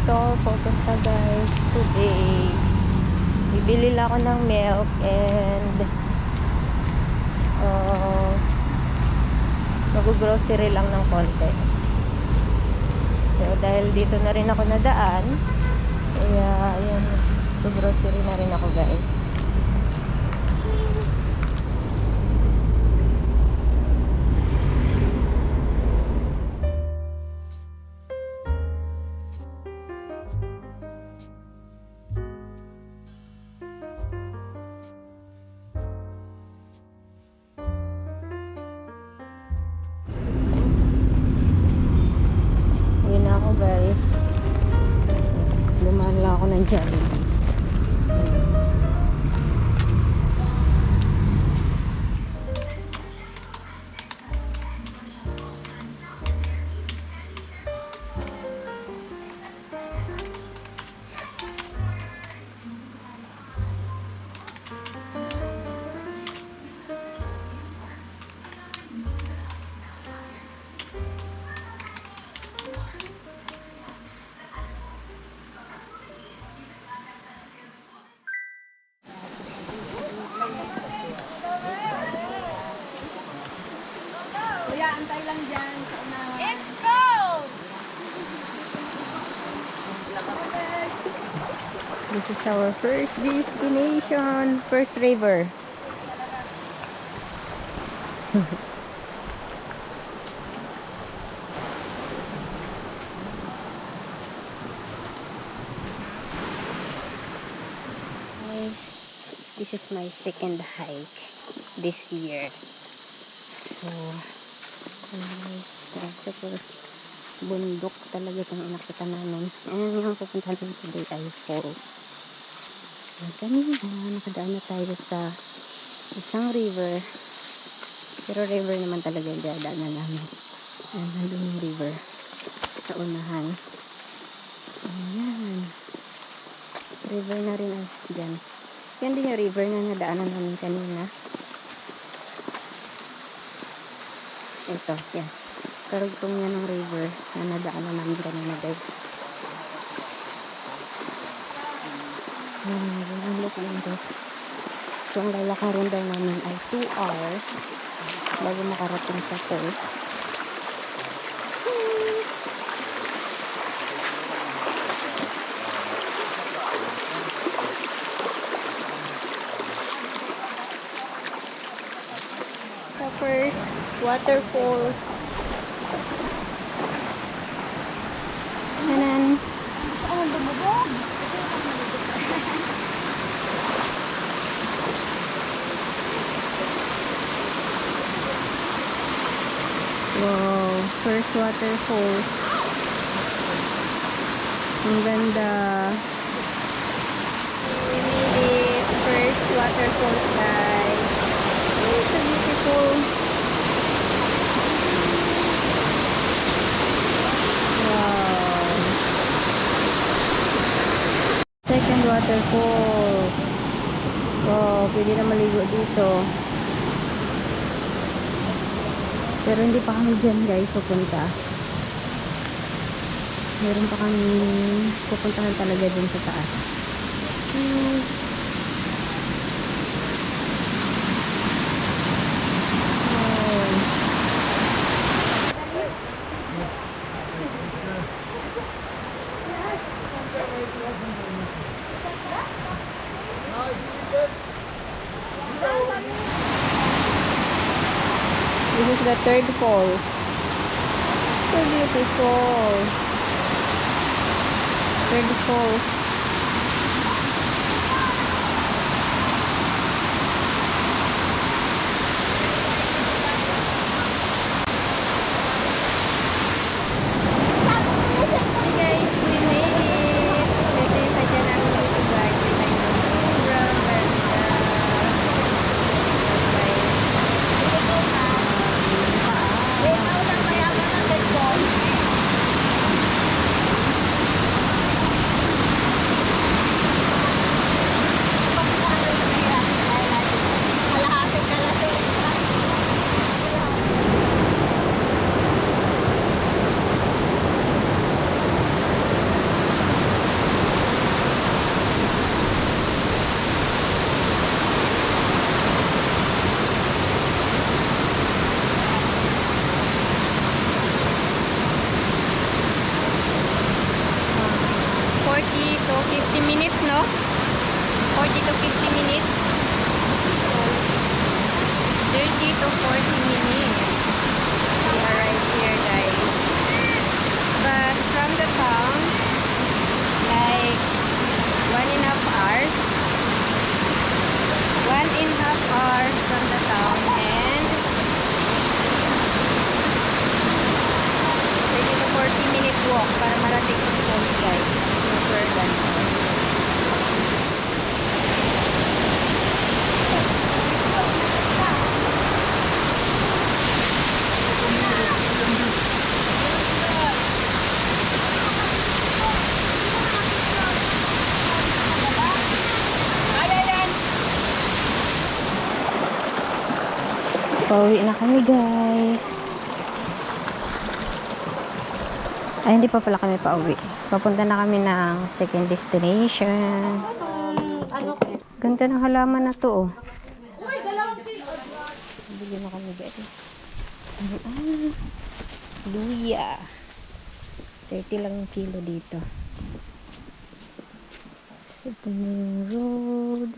store pupunta guys today. Bibili lang ako ng milk and mag-grocery lang ng konti. So dahil dito na rin ako nadaan, kaya ayan, mag-grocery na rin ako guys. Guys, lumaan lang ako ng Jollibee. Antay lang dyan sa unahan. Let's go! This is our first destination, First River. This is my second hike this year. So, super bundok talaga itong inakita namin. And yung pupunta natin today ay falls. And kanina, nakadaan na tayo sa isang river. Pero river naman talaga yung dadaanan namin. And nandun yung river sa unahan. Ayan. River na rin dyan. Yan din yung river na nadaanan namin kanina. Ito, yan. Karugtong yan ng river na nadaanan namin kanina guys. Look lang guys. So, ang lalakarin daw namin ay 2 hours bago makarating sa falls. Sa first waterfalls. Kanan. Ang dumubog. Wow, first waterfalls. Ang ganda. We made it. First waterfalls guys. Oh, so beautiful. Wow. Second waterfall. Wow, pwede na maligo dito. Pero hindi pa kami dyan guys pupunta. Meron pa kami pupuntahan talaga dyan sa taas. This is the third fall. So beautiful. Third falls. Hey guys, we made it. Ito yung sadya namin dito guys. Ito yung sobrang ganda. to 50 minutes. 30 to 40 minutes. We arrived here, guys. But from the town, like 1.5 hours. 1.5 hours from the town and 30 to 40 minutes walk para marating yung falls, guys. Super ganda. Pauwi na kami, guys. Ay, hindi pa pala kami pauwi. Papunta na kami ng second destination. Ganda ng halaman na to, oh. Bigyan na kami, guys. Luya. 30 lang kilo dito. Ito na yung road.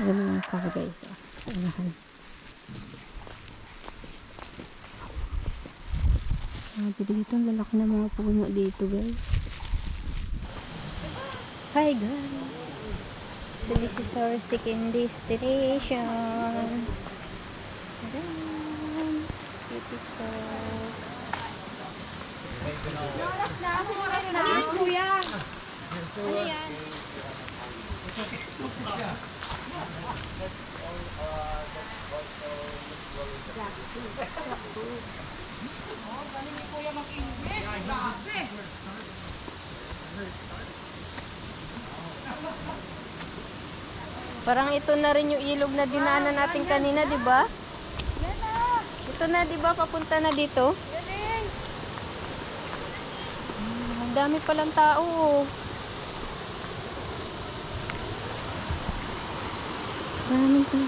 Alam mo yung car, guys. Unahan. Sabi dito, ang lalaki ng mga puno dito, guys. Hi, guys. So, this is our second destination. Ayan. Beautiful. Kuya. Ano yan? Parang ito na rin yung ilog na dinaanan natin kanina, di ba? Ito na, di ba? Papunta na dito. Ang dami palang tao, oh. Daming pa.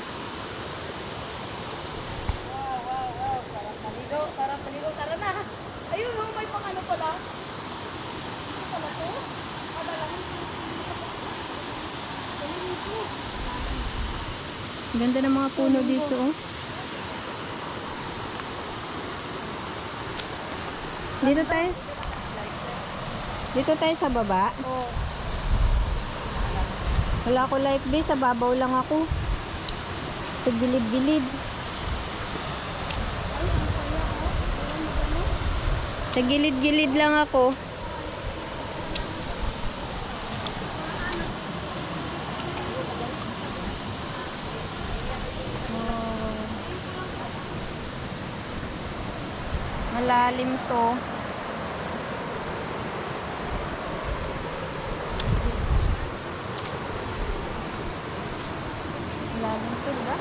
Para paligo, tara na. Ayun, oh, may pang ano pala. Ano pala to? Ganda ng mga puno dito, oh. Dito tayo sa baba. Oh. Wala ko life base, sa babaw lang ako. Sa gilid-gilid. Sa gilid-gilid lang ako. Malalim to. Malalim to, diba?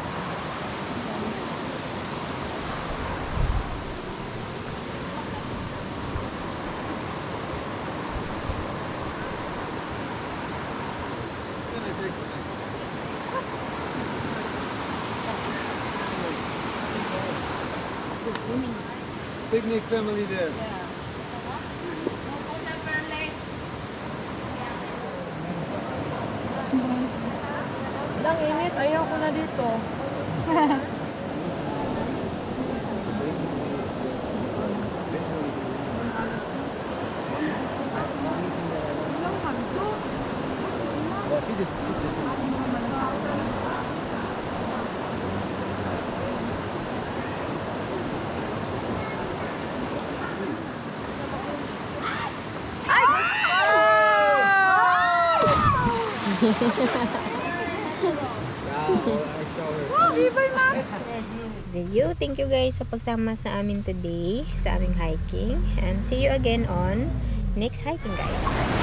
Picnic family there. Lang init, ayaw ko na dito. Thank you guys sa pagsama sa amin today, sa aming hiking. And see you again on next hiking, guys.